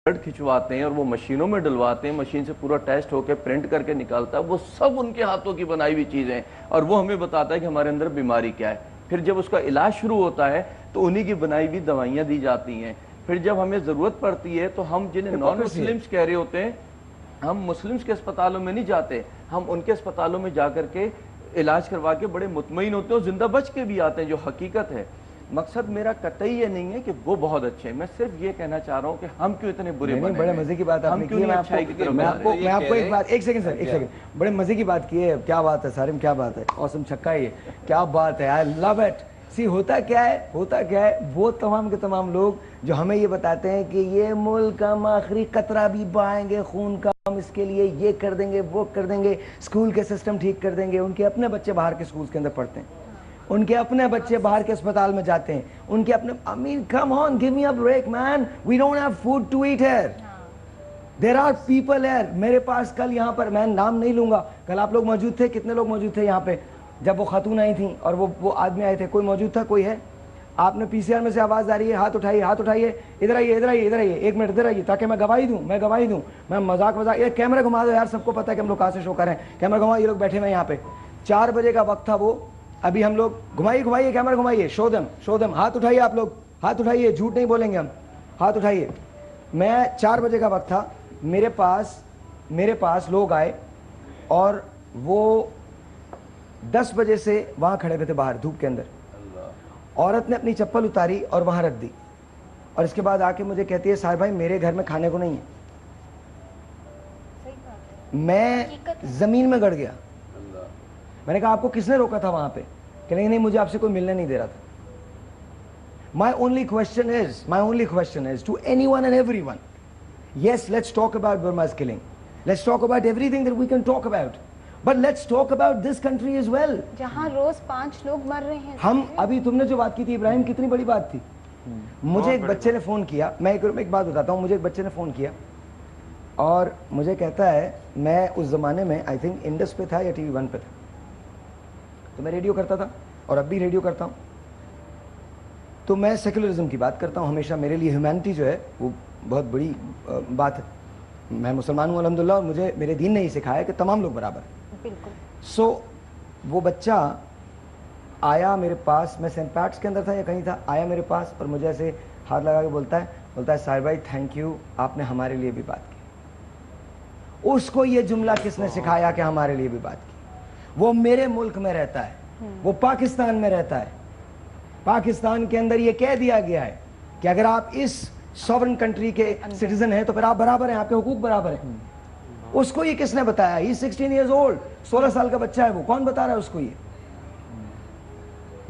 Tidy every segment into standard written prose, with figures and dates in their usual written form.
Blood खिंचवाते हैं और वो मशीनों में डलवाते हैं, मशीन से पूरा टेस्ट होकर प्रिंट करके निकालता है, वो सब उनके हाथों की बनाई हुई चीज़ें हैं और वो हमें बताता है कि हमारे अंदर बीमारी क्या है। फिर जब उसका इलाज शुरू होता है तो उन्हीं की बनाई हुई दवाइयाँ दी जाती हैं। फिर जब हमें ज़रूरत पड़ती है तो हम जिन्हें नॉन मुस्लिम्स कह रहे होते हैं, हम मुस्लिम्स के अस्पतालों में नहीं जाते, हम उनके अस्पतालों में जाकर के इलाज करवा के बड़े मुतमईन होते हैं और जिंदा बच के भी आते हैं, जो हकीकत है। मकसद मेरा कतई ये नहीं है कि वो बहुत अच्छे हैं, मैं सिर्फ ये कहना चाह रहा हूँ कि हम क्यों इतने बुरे बने। बड़े मजे की बात आपने की है। मैं आपको एक बात, एक सेकंड, बड़े मजे की बात की है। क्या बात है सारिम, क्या बात है, औसम छक्का ये क्या बात है, आई लव इट। सी होता क्या है, वो तमाम के तमाम लोग जो हमें ये बताते हैं कि ये मुल्क हम आखिरी कतरा भी बहाएंगे खून का, हम इसके लिए ये कर देंगे वो कर देंगे, स्कूल के सिस्टम ठीक कर देंगे। उनके अपने बच्चे बाहर के स्कूल के अंदर पढ़ते हैं, उनके अपने बच्चे बाहर के अस्पताल में जाते हैं, उनके अपने, I mean, come on, give me a break man, we don't have food to eat here, there are people here। मेरे पास कल यहाँ पर, मैं नाम नहीं लूंगा, कल आप लोग मौजूद थे, कितने लोग मौजूद थे यहाँ पे जब वो खातून आई थी और वो आदमी आए थे, कोई मौजूद था, कोई है? आपने पीसीआर में से आवाज आ रही है, हाथ उठाइए, इधर आइए, एक मिनट इधर आइए, ताकि मैं गवाही दूं, मैं मजाक, ये कैमरा घुमा दो यार, सबको पता है कि हम लोग कहाँ से शो कर रहे हैं, कैमरा घुमाओ, ये लोग बैठे हुए हैं यहाँ पे, 4 बजे का वक्त था वो, अभी हम लोग घुमाइए कैमरा घुमाइए, शो देम, हाथ उठाइए आप लोग, हाथ उठाइए, झूठ नहीं बोलेंगे हम, हाथ उठाइए। मैं 4 बजे का वक्त था, मेरे पास लोग आए और वो 10 बजे से वहां खड़े हुए थे बाहर धूप के अंदर। औरत ने अपनी चप्पल उतारी और वहां रख दी और इसके बाद आके मुझे कहती है साहिर भाई मेरे घर में खाने को नहीं है। मैं जमीन में गड़ गया। मैंने कहा आपको किसने रोका था वहां पे? कहने नहीं मुझे आपसे कोई मिलने नहीं दे रहा था। My only question is to anyone and everyone, yes, let's talk about Burma's killing, let's talk about everything that we can talk about, but let's talk about this country as well, जहाँ रोज 5 लोग मर रहे हैं। हम अभी तुमने जो बात की थी इब्राहिम, कितनी बड़ी बात थी। मुझे एक बच्चे ने फोन किया, मैं एक बात बताता हूँ, मुझे एक बच्चे ने फोन किया और मुझे कहता है, मैं उस जमाने में आई थिंक इंडस पे था या TV 1 पे था, तो मैं रेडियो करता था और अब भी रेडियो करता हूँ, तो मैं सेकुलरिज्म की बात करता हूँ हमेशा। मेरे लिए ह्यूमैनिटी जो है वो बहुत बड़ी बात है। मैं मुसलमान हूँ अल्हम्दुलिल्लाह और मुझे मेरे दीन ने ही सिखाया कि तमाम लोग बराबर हैं। बिल्कुल। सो वो बच्चा आया मेरे पास, मैं सेंट पैट्स के अंदर था या कहीं था, आया मेरे पास और मुझे ऐसे हाथ लगा के बोलता है साहिर भाई थैंक यू, आपने हमारे लिए भी बात की। उसको ये जुमला किसने सिखाया कि हमारे लिए भी बात की? वो मेरे मुल्क में रहता है, वो पाकिस्तान में रहता है, पाकिस्तान के अंदर ये कह दिया गया है कि अगर आप इस सॉवरेन कंट्री के सिटीजन हैं तो फिर आप बराबर हैं, आपके हुकूक बराबर हैं। उसको ये किसने बताया? ही 16 years old, 16 साल का बच्चा है वो, कौन बता रहा है उसको ये?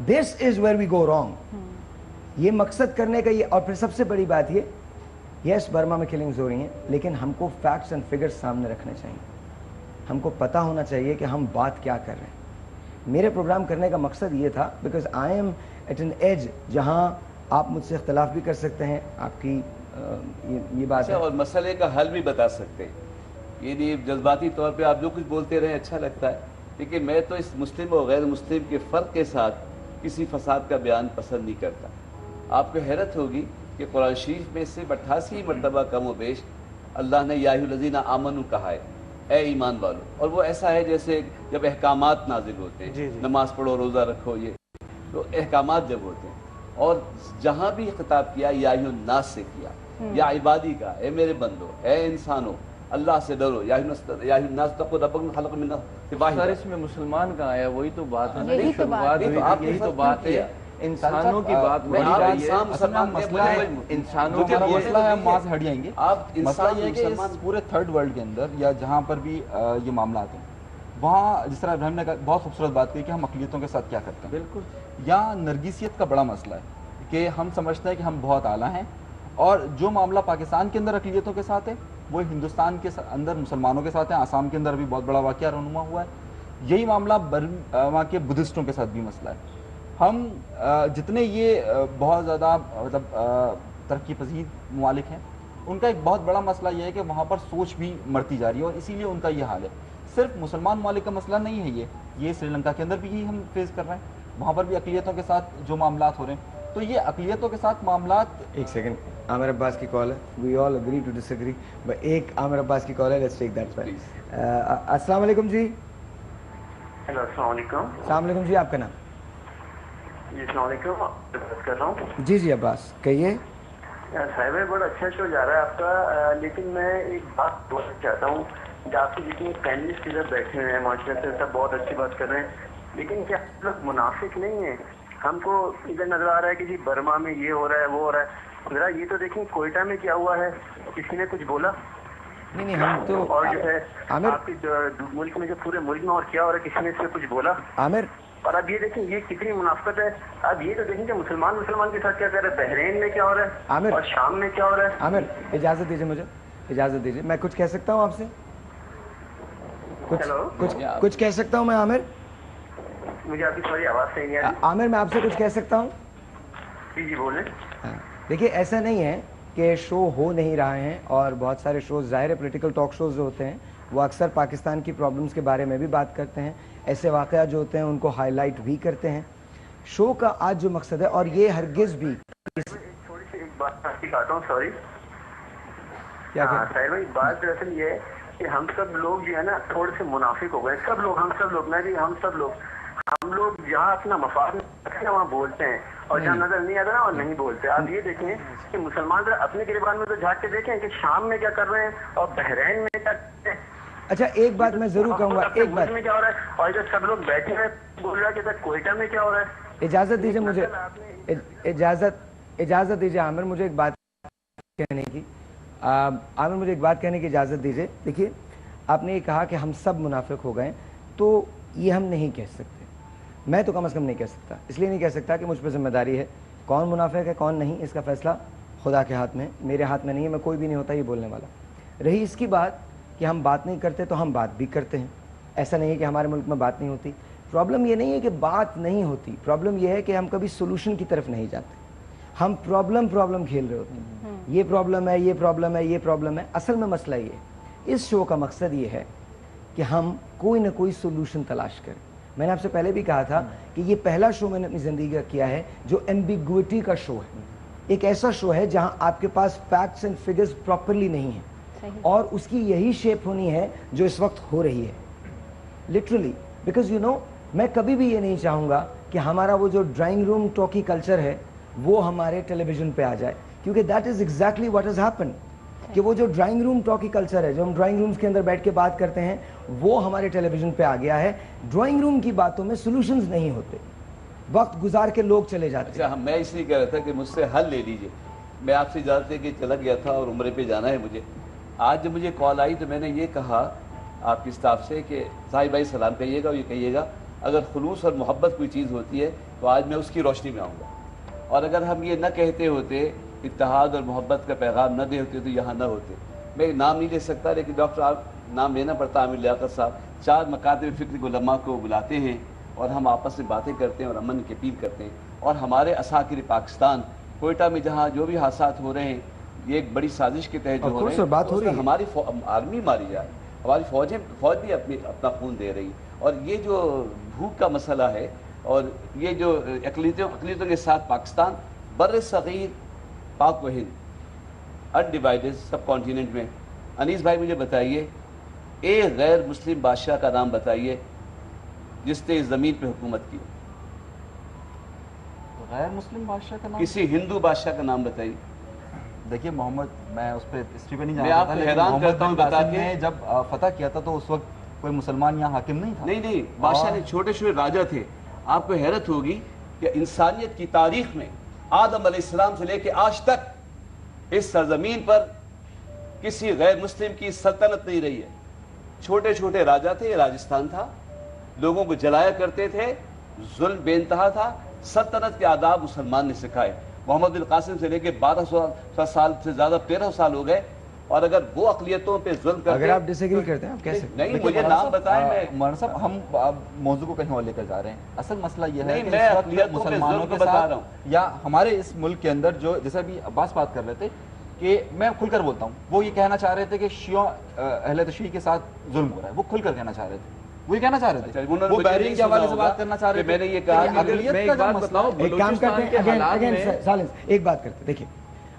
This is where we go wrong. ये मकसद करने का ये, और फिर सबसे बड़ी बात ये, यस बर्मा में किलिंग्स हो रही हैं, लेकिन हमको फैक्ट्स एंड फिगर्स सामने रखने चाहिए, हमको पता होना चाहिए कि हम बात क्या कर रहे हैं। मेरे प्रोग्राम करने का मकसद ये था because I am at an age जहां आप मुझसे इख्तलाफ भी कर सकते हैं, आपकी ये बात है, और मसले का हल भी बता सकते हैं। ये नहीं जज्बाती तौर पे आप जो कुछ बोलते रहे अच्छा लगता है, लेकिन मैं तो इस मुस्लिम और गैर मुस्लिम के फ़र्क के साथ किसी फसाद का बयान पसंद नहीं करता। आपको हैरत होगी कि कुरान शरीफ में सिर्फ 88 मरतबा कम व बेश अल्लाह ने या अय्युहल्लज़ीना आमनू कहा है, ए ईमान वालों, और वो ऐसा है जैसे जब अहकामात नाजिल होते हैं, नमाज पढ़ो, रोज़ा रखो, ये तो अहकामात जब होते हैं, और जहाँ भी खिताब किया या अय्युहन्नास से किया, या इबादी का, ए मेरे बंदो, ए इंसानो, अल्लाह से डरो, या अय्युहन्नास तक़ू रब्बकुम खलक़ मिन नफ्सिन वाहिदा। सर इसमें मुसलमान कहाँ आया? वही तो बात है, यही तो बात है, यही तो बात है, इंसानों की बात हो रही है। इंसानों का मसला है, वहाँ से हट जाएंगे। आप मसला ये है कि इस पूरे थर्ड वर्ल्ड के अंदर या जहाँ पर भी ये मामला आते हैं, वहाँ जिस तरह इब्राहिम ने बहुत खूबसूरत बात की कि हम अक़लियतों के साथ क्या करते हैं। बिल्कुल। यहाँ नरगिसियत का बड़ा मसला है कि हम समझते हैं कि हम बहुत आला हैं, और जो मामला पाकिस्तान के अंदर अक़लियतों के साथ है वो हिंदुस्तान के अंदर मुसलमानों के साथ है। आसाम के अंदर अभी बहुत बड़ा वाक़या रहनुमा हुआ है। यही मामला वहाँ के बुद्धिस्टों के साथ भी मसला है। हम जितने ये बहुत ज़्यादा मतलब तरक्की पजीर ममालिक हैं, उनका एक बहुत बड़ा मसला ये है कि वहाँ पर सोच भी मरती जा रही है, और इसीलिए उनका ये हाल है। सिर्फ मुसलमान ममालिक का मसला नहीं है ये श्रीलंका के अंदर भी यही हम फेस कर रहे हैं। वहाँ पर भी अक़लियतों के साथ जो मामलात हो रहे हैं, تو یہ اقلیتوں کے ساتھ معاملات. ایک سیکنڈ, عامر عباس کی کال ہے, we all agree to disagree ایگری, ایک عامر عباس کی کال ہے, لیٹس ٹیک دیٹ. السلام علیکم جی. ہیلو السلام علیکم. السلام علیکم جی, آپ کا نام؟ جی السلام علیکم, بات کر رہا ہوں. جی جی عباس کہیے. صاحب بڑا اچھا شو جا رہا ہے آپ کا, لیکن میں ایک بات بولنا چاہتا ہوں کہ آپ کے جتنے پینلسٹ ادھر بیٹھے ہوئے ہیں ماشاء اللہ سے سب بہت اچھی بات کر رہے ہیں, لیکن کیا آپ لوگ منافق نہیں ہیں؟ ہم کو ادھر نظر آ رہا ہے کہ جی برما میں یہ ہو رہا ہے وہ ہو رہا ہے, ذرا یہ تو دیکھیں کوئٹہ میں کیا ہوا ہے, کسی نے کچھ بولا؟ نہیں ہم تو, اور جو ہے آپ کے ملک میں جو پورے ملک میں اور کیا ہو رہا ہے, کسی نے اس پہ کچھ بولا؟ عامر, اور اب یہ دیکھیں یہ کتنی منافقت ہے. اب یہ تو دیکھیں کہ مسلمان کے ساتھ کیا کر رہے ہیں, بحرین میں کیا ہو رہا ہے, عامر اور شام میں کیا ہو رہا ہے. عامر اجازت دیجیے, مجھے اجازت دیجیے, میں کچھ کہہ سکتا ہوں آپ سے؟ کچھ کہہ سکتا ہوں میں عامر؟ مجھے آپ کی تھوڑی آواز صحیح نہیں آ رہی. عامر میں آپ سے کچھ کہہ سکتا ہوں؟ جی بولیں. دیکھیے ایسا نہیں ہے کہ شو ہو نہیں رہے ہیں, اور بہت سارے شوز, ظاہر ہے پولیٹیکل ٹاک شوز جو ہوتے ہیں وہ اکثر پاکستان کی پرابلمز کے بارے میں بھی بات کرتے ہیں, ایسے واقعات جو ہوتے ہیں ان کو ہائی لائٹ بھی کرتے ہیں. شو کا آج جو مقصد ہے, اور یہ ہرگز بھی تھوڑی سی ایک بات کہتا ہوں, سوری. کیا سر بھائی بات دراصل یہ ہے کہ ہم سب لوگ جو ہے نا تھوڑے سے منافق ہو گئے, سب لوگ, ہم سب لوگ, میں بھی, ہم سب لوگ, ہم لوگ جہاں اپنا مفاد وہاں بولتے ہیں, اور جہاں نظر نہیں آتا نا اور نہیں بولتے. آپ یہ دیکھیں کہ مسلمان اپنے گریبان میں تو جھانک کے دیکھیں کہ شام میں کیا کر رہے ہیں اور بحرین میں کیا کر رہے ہیں. اچھا ایک بات میں ضرور کہوں گا, ایک بات میں کیا ہو رہا ہے, اور ادھر سب لوگ بیٹھے ہیں بول رہا ہے کہ کوئٹہ میں کیا ہو رہا ہے. اجازت دیجیے مجھے, اجازت دیجیے عامر, مجھے ایک بات کہنے کی, عامر مجھے ایک بات کہنے کی اجازت دیجیے. دیکھیے آپ نے یہ کہا کہ ہم سب منافق ہو گئے, تو یہ ہم نہیں کہہ سکتے, میں تو کم از کم نہیں کہہ سکتا. اس لیے نہیں کہہ سکتا کہ مجھ پہ ذمہ داری ہے, کون منافق ہے کون نہیں اس کا فیصلہ خدا کے ہاتھ میں, میرے ہاتھ میں نہیں ہے, میں کوئی بھی نہیں ہوتا یہ بولنے والا. رہی اس کی بات کہ ہم بات نہیں کرتے, تو ہم بات بھی کرتے ہیں, ایسا نہیں ہے کہ ہمارے ملک میں بات نہیں ہوتی. پرابلم یہ نہیں ہے کہ بات نہیں ہوتی, پرابلم یہ ہے کہ ہم کبھی سولوشن کی طرف نہیں جاتے, ہم پرابلم کھیل رہے ہوتے ہیں, یہ پرابلم ہے, یہ پرابلم ہے, یہ پرابلم ہے. اصل میں مسئلہ یہ ہے, اس شو کا مقصد یہ ہے کہ ہم کوئی نہ کوئی سولوشن تلاش کریں. میں نے آپ سے پہلے بھی کہا تھا کہ یہ پہلا شو میں نے اپنی زندگی کا کیا ہے جو ایمبیگوٹی کا شو ہے, ایک ایسا شو ہے جہاں آپ کے پاس فیکٹس اینڈ فگرز پراپرلی نہیں ہیں, اور اس کی یہی شیپ ہونی ہے جو اس وقت ہو رہی ہے لٹرلی. بیکاز یو نو, میں کبھی بھی یہ نہیں چاہوں گا کہ ہمارا وہ جو ڈرائنگ روم ٹاکی کلچر ہے وہ ہمارے ٹیلی ویژن پہ آ جائے, کیونکہ that is exactly what has happen, کہ وہ جو ڈرائنگ روم ٹاکی کلچر ہے, جو ہم ڈرائنگ رومز کے اندر بیٹھ کے بات کرتے ہیں, وہ ہمارے ٹیلی ویژن پہ آ گیا ہے. ڈرائنگ روم کی باتوں میں سولوشنز نہیں ہوتے, وقت گزار کے لوگ چلے جاتے ہیں. میں اس لیے کہہ رہا تھا کہ مجھ سے حل لے لیجیے. میں آپ سے اجازت دے کے چلا گیا تھا اور عمرے پہ جانا ہے مجھے. آج جب مجھے کال آئی تو میں نے یہ کہا آپ کی اسٹاف سے کہ صاحب بھائی سلام کہیے گا, اور یہ کہیے گا اگر خلوص اور محبت کوئی چیز ہوتی ہے تو آج میں اس کی روشنی میں آؤں گا, اور اگر ہم یہ نہ کہتے ہوتے, اتحاد اور محبت کا پیغام نہ دے ہوتے تو یہاں نہ ہوتے. میں نام نہیں لے سکتا, لیکن ڈاکٹر آپ نام لینا پڑتا, عامر لیاقت صاحب 4 مکاتب فکر کے علماء کو بلاتے ہیں اور ہم آپس میں باتیں کرتے ہیں اور امن کی اپیل کرتے ہیں. اور ہمارے عساکر پاکستان کوئٹہ میں جہاں جو بھی حادثات ہو رہے ہیں یہ ایک بڑی سازش کے تحت جو ہو رہے ہیں, بات ہو رہی ہے, ہماری آرمی ماری جائے, ہماری فوج بھی اپنا خون دے رہی ہے. اور یہ جو بھوک کا مسئلہ ہے اور یہ جو اقلیتوں کے ساتھ پاکستان بر صغیر پاک و ہند انڈیوائڈڈ سب کانٹیننٹ میں, انیس بھائی مجھے بتائیے ایک غیر مسلم بادشاہ کا نام بتائیے جس نے اس زمین پہ حکومت کی. غیر مسلم بادشاہ کا نام, کسی ہندو بادشاہ کا نام بتائیے. دیکھیے محمد, میں اس پہ ہسٹری پہ نہیں میں جانتا آپ کو حیران کرتا ہوں بتا کے, نے جب فتح کیا تھا تو اس وقت کوئی مسلمان یہاں حاکم نہیں تھا. نہیں, بادشاہ نے چھوٹے چھوٹے راجا تھے. آپ کو حیرت ہوگی کہ انسانیت کی تاریخ میں آدم علیہ السلام سے لے کے آج تک اس سرزمین پر کسی غیر مسلم کی سلطنت نہیں رہی ہے. چھوٹے چھوٹے راجا تھے, یہ راجستھان تھا, لوگوں کو جلایا کرتے تھے, ظلم بے انتہا تھا. سلطنت کے آداب مسلمان نے سکھائے. محمد بن قاسم سے لے کے 1200 سال سے زیادہ 1300 سال ہو گئے, اور اگر وہ اقلیتوں پہ ظلم کرتے, اگر آپ ڈس ایگری کرتے ہیں آپ کیسے, نہیں مجھے نام بتائیں. میں مولانا صاحب ہم موضوع کو کہیں اور لے کر جا رہے ہیں. اصل مسئلہ یہ ہے کہ میں اقلیتوں پہ مسلمانوں ظلم کے بتا ساتھ رہا ہوں, یا ہمارے اس ملک کے اندر جو جیسا بھی عباس بات کر رہے تھے کہ میں کھل کر بولتا ہوں, وہ یہ کہنا چاہ رہے تھے کہ شیعہ اہل تشیع کے ساتھ ظلم ہو رہا ہے, وہ کھل کر کہنا چاہ رہے تھے. वही कहना चाह रहे थे, वो बहरीन के हवाले से बात करना चाह रहे थे। मैंने ये कहा कि अकलियत मैं का एक जो बात मसला बताऊं, एक काम करते हैं, बलूचिस्तान के अगेन हालात अगेन में साइलेंस, एक बात करते हैं, देखिए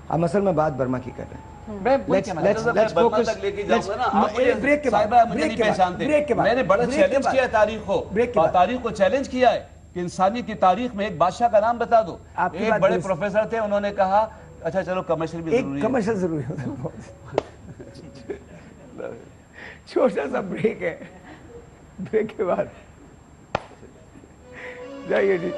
हम असल में बात बर्मा की कर रहे हैं। मैं वही कहना चाह रहा था। let's बर्मा focus, तक लेके जाऊंगा ना, आप let's- ब्रेक के बाद, साहिबा मुझे ब्रेक नहीं के बाद, पहचानते। ब्रेक के बाद, मैंने बड़ा ब्रेक के चैलेंज बाद, किया है तारीख को, ब्रेक के और बाद। तारीख को चैलेंज किया है कि इंसानियत की तारीख में एक बादशाह का नाम बता दो। आपकी एक बात बड़े दुरुस्त। प्रोफेसर थे, उन्होंने कहा अच्छा चलो कमर्शियल भी एक जरूरी है। कमर्शियल जरूरी होता है, छोटा सा ब्रेक है, ब्रेक के बाद जाइए जी।